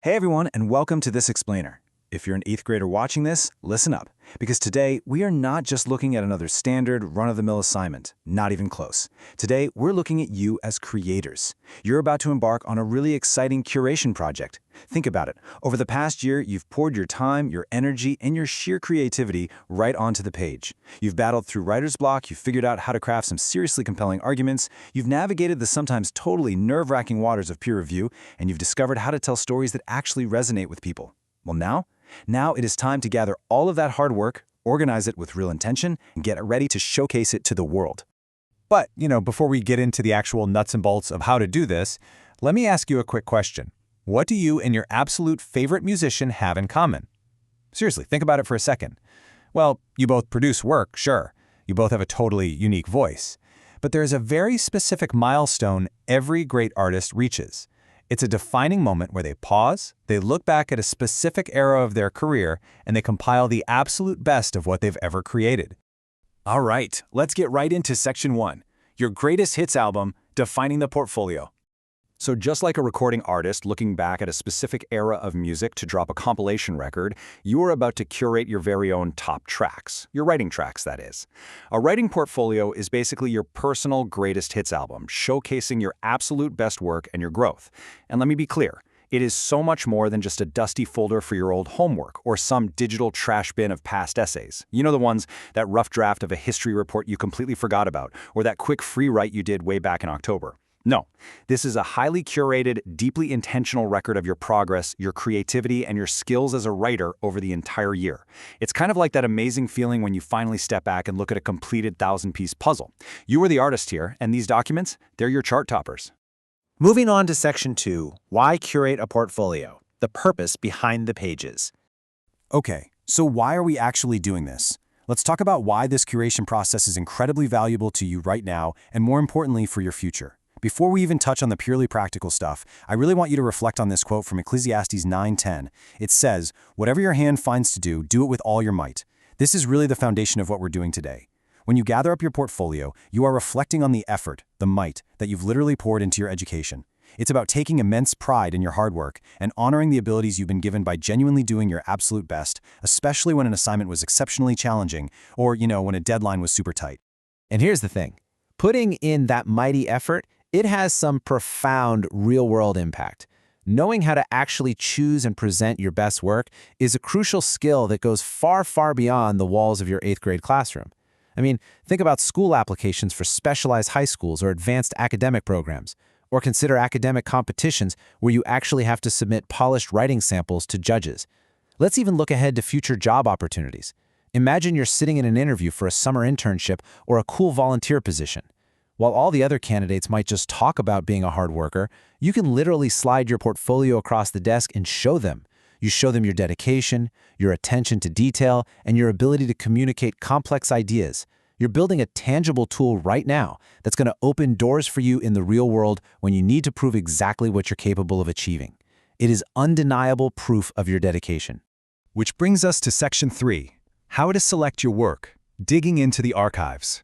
Hey everyone, and welcome to This Explainer. If you're an 8th grader watching this, listen up, because today we are not just looking at another standard, run-of-the-mill assignment, not even close. Today, we're looking at you as creators. You're about to embark on a really exciting curation project. Think about it. Over the past year, you've poured your time, your energy, and your sheer creativity right onto the page. You've battled through writer's block, you've figured out how to craft some seriously compelling arguments, you've navigated the sometimes totally nerve-wracking waters of peer review, and you've discovered how to tell stories that actually resonate with people. Well, now it is time to gather all of that hard work, organize it with real intention, and get ready to showcase it to the world. But, before we get into the actual nuts and bolts of how to do this, let me ask you a quick question. What do you and your absolute favorite musician have in common? Seriously, think about it for a second. Well, you both produce work, sure. You both have a totally unique voice. But there is a very specific milestone every great artist reaches. It's a defining moment where they pause, they look back at a specific era of their career, and they compile the absolute best of what they've ever created. All right, let's get right into Section 1, your greatest hits album, Defining the Portfolio. So just like a recording artist looking back at a specific era of music to drop a compilation record, you are about to curate your very own top tracks, your writing tracks, that is. A writing portfolio is basically your personal greatest hits album, showcasing your absolute best work and your growth. And let me be clear, it is so much more than just a dusty folder for your old homework or some digital trash bin of past essays. You know the ones, that rough draft of a history report you completely forgot about, or that quick free write you did way back in October. No, this is a highly curated, deeply intentional record of your progress, your creativity, and your skills as a writer over the entire year. It's kind of like that amazing feeling when you finally step back and look at a completed 1,000-piece puzzle. You are the artist here, and these documents, they're your chart toppers. Moving on to Section 2, Why Curate a Portfolio? The Purpose Behind the Pages. Okay, so why are we actually doing this? Let's talk about why this curation process is incredibly valuable to you right now, and more importantly, for your future. Before we even touch on the purely practical stuff, I really want you to reflect on this quote from Ecclesiastes 9:10. It says, "Whatever your hand finds to do, do it with all your might." This is really the foundation of what we're doing today. When you gather up your portfolio, you are reflecting on the effort, the might, that you've literally poured into your education. It's about taking immense pride in your hard work and honoring the abilities you've been given by genuinely doing your absolute best, especially when an assignment was exceptionally challenging or, when a deadline was super tight. And here's the thing. Putting in that mighty effort, it has some profound real-world impact. Knowing how to actually choose and present your best work is a crucial skill that goes far, far beyond the walls of your 8th grade classroom. Think about school applications for specialized high schools or advanced academic programs, or consider academic competitions where you actually have to submit polished writing samples to judges. Let's even look ahead to future job opportunities. Imagine you're sitting in an interview for a summer internship or a cool volunteer position. While all the other candidates might just talk about being a hard worker, you can literally slide your portfolio across the desk and show them. You show them your dedication, your attention to detail, and your ability to communicate complex ideas. You're building a tangible tool right now that's going to open doors for you in the real world when you need to prove exactly what you're capable of achieving. It is undeniable proof of your dedication. Which brings us to Section 3, How to Select Your Work, Digging into the Archives.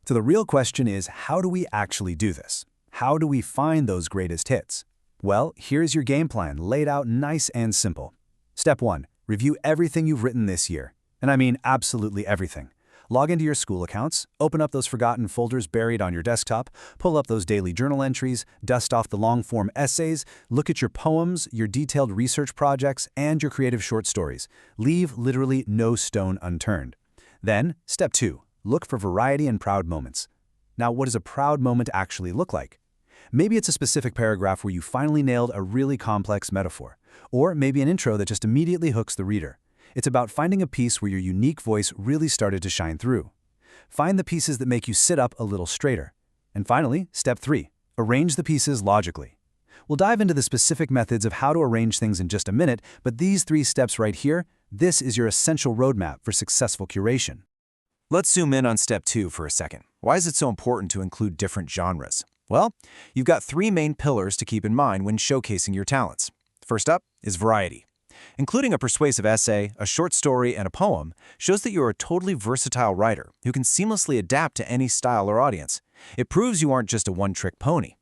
So the real question is, how do we actually do this? How do we find those greatest hits? Well, here's your game plan, laid out nice and simple. Step 1, review everything you've written this year. And I mean absolutely everything. Log into your school accounts, open up those forgotten folders buried on your desktop, pull up those daily journal entries, dust off the long-form essays, look at your poems, your detailed research projects, and your creative short stories. Leave literally no stone unturned. Then, Step 2, look for variety and proud moments. Now, what does a proud moment actually look like? Maybe it's a specific paragraph where you finally nailed a really complex metaphor, or maybe an intro that just immediately hooks the reader. It's about finding a piece where your unique voice really started to shine through. Find the pieces that make you sit up a little straighter. And finally, Step 3, arrange the pieces logically. We'll dive into the specific methods of how to arrange things in just a minute, but these 3 steps right here, this is your essential roadmap for successful curation. Let's zoom in on Step 2 for a second. Why is it so important to include different genres? Well, you've got 3 main pillars to keep in mind when showcasing your talents. First up is variety. Including a persuasive essay, a short story, and a poem shows that you're a totally versatile writer who can seamlessly adapt to any style or audience. It proves you aren't just a one-trick pony.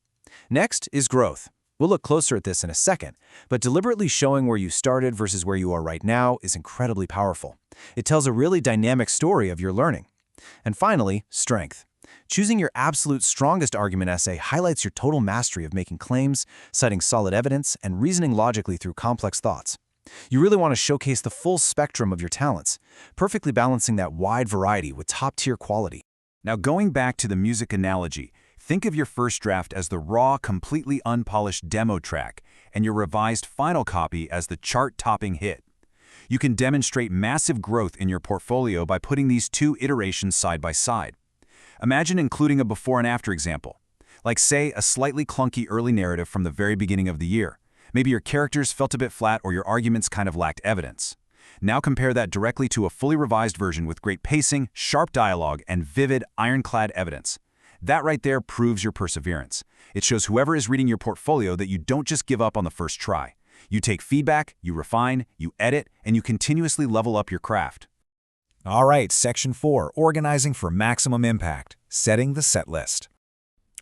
Next is growth. We'll look closer at this in a second, but deliberately showing where you started versus where you are right now is incredibly powerful. It tells a really dynamic story of your learning. And finally, strength. Choosing your absolute strongest argument essay highlights your total mastery of making claims, citing solid evidence, and reasoning logically through complex thoughts. You really want to showcase the full spectrum of your talents, perfectly balancing that wide variety with top-tier quality. Now, going back to the music analogy, think of your first draft as the raw, completely unpolished demo track, and your revised final copy as the chart-topping hit. You can demonstrate massive growth in your portfolio by putting these two iterations side by side. Imagine including a before and after example, like say a slightly clunky early narrative from the very beginning of the year. Maybe your characters felt a bit flat or your arguments kind of lacked evidence. Now compare that directly to a fully revised version with great pacing, sharp dialogue, and vivid, ironclad evidence. That right there proves your perseverance. It shows whoever is reading your portfolio that you don't just give up on the first try. You take feedback, you refine, you edit, and you continuously level up your craft. All right, Section 4, Organizing for Maximum Impact, Setting the Set List.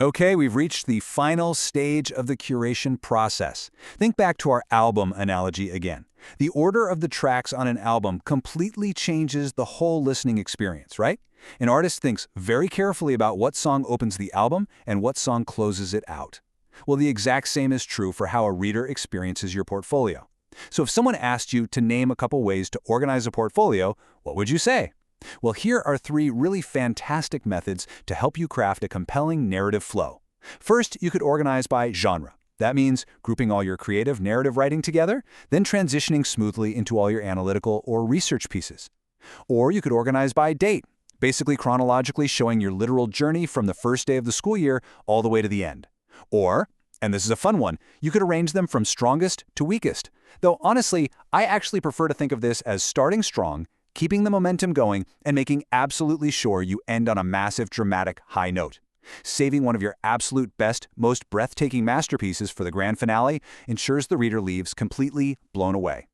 Okay, we've reached the final stage of the curation process. Think back to our album analogy again. The order of the tracks on an album completely changes the whole listening experience, right? An artist thinks very carefully about what song opens the album and what song closes it out. Well, the exact same is true for how a reader experiences your portfolio. So if someone asked you to name a couple ways to organize a portfolio, what would you say? Well, here are 3 really fantastic methods to help you craft a compelling narrative flow. First, you could organize by genre. That means grouping all your creative narrative writing together, then transitioning smoothly into all your analytical or research pieces. Or you could organize by date, basically chronologically showing your literal journey from the first day of the school year all the way to the end. Or, and this is a fun one, you could arrange them from strongest to weakest. Though honestly, I actually prefer to think of this as starting strong, keeping the momentum going, and making absolutely sure you end on a massive, dramatic high note. Saving one of your absolute best, most breathtaking masterpieces for the grand finale ensures the reader leaves completely blown away.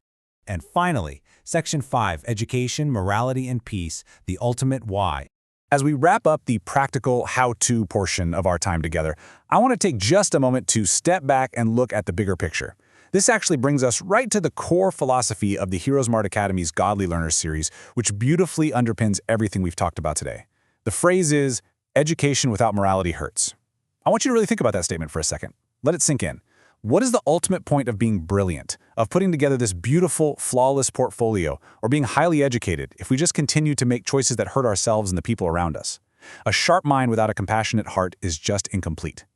And finally, Section 5, Education, Morality, and Peace, the Ultimate Why. As we wrap up the practical how-to portion of our time together, I want to take just a moment to step back and look at the bigger picture. This actually brings us right to the core philosophy of the Heroes Smart Academy's Godly Learners series, which beautifully underpins everything we've talked about today. The phrase is, education without morality hurts. I want you to really think about that statement for a second. Let it sink in. What is the ultimate point of being brilliant, of putting together this beautiful, flawless portfolio, or being highly educated if we just continue to make choices that hurt ourselves and the people around us? A sharp mind without a compassionate heart is just incomplete.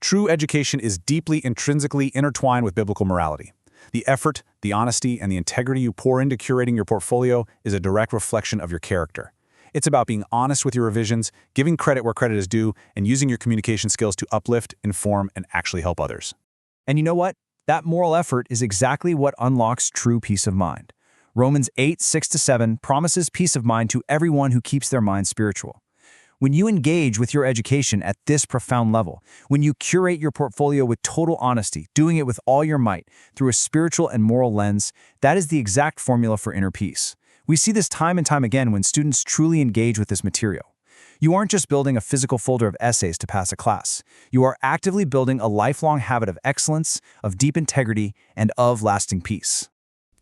True education is deeply intrinsically intertwined with biblical morality. The effort, the honesty, and the integrity you pour into curating your portfolio is a direct reflection of your character. It's about being honest with your revisions, giving credit where credit is due, and using your communication skills to uplift, inform, and actually help others. And you know what? That moral effort is exactly what unlocks true peace of mind. Romans 8:6-7 promises peace of mind to everyone who keeps their mind spiritual. When you engage with your education at this profound level, when you curate your portfolio with total honesty, doing it with all your might, through a spiritual and moral lens, that is the exact formula for inner peace. We see this time and time again when students truly engage with this material. You aren't just building a physical folder of essays to pass a class. You are actively building a lifelong habit of excellence, of deep integrity, and of lasting peace.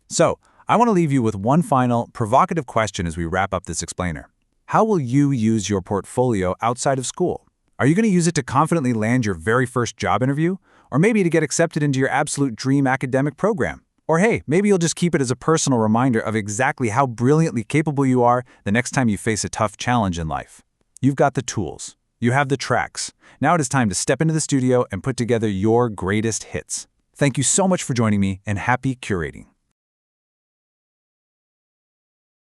So, I want to leave you with one final, provocative question as we wrap up this explainer. How will you use your portfolio outside of school? Are you going to use it to confidently land your very first job interview? Or maybe to get accepted into your absolute dream academic program? Or hey, maybe you'll just keep it as a personal reminder of exactly how brilliantly capable you are the next time you face a tough challenge in life. You've got the tools. You have the tracks. Now it is time to step into the studio and put together your greatest hits. Thank you so much for joining me, and happy curating.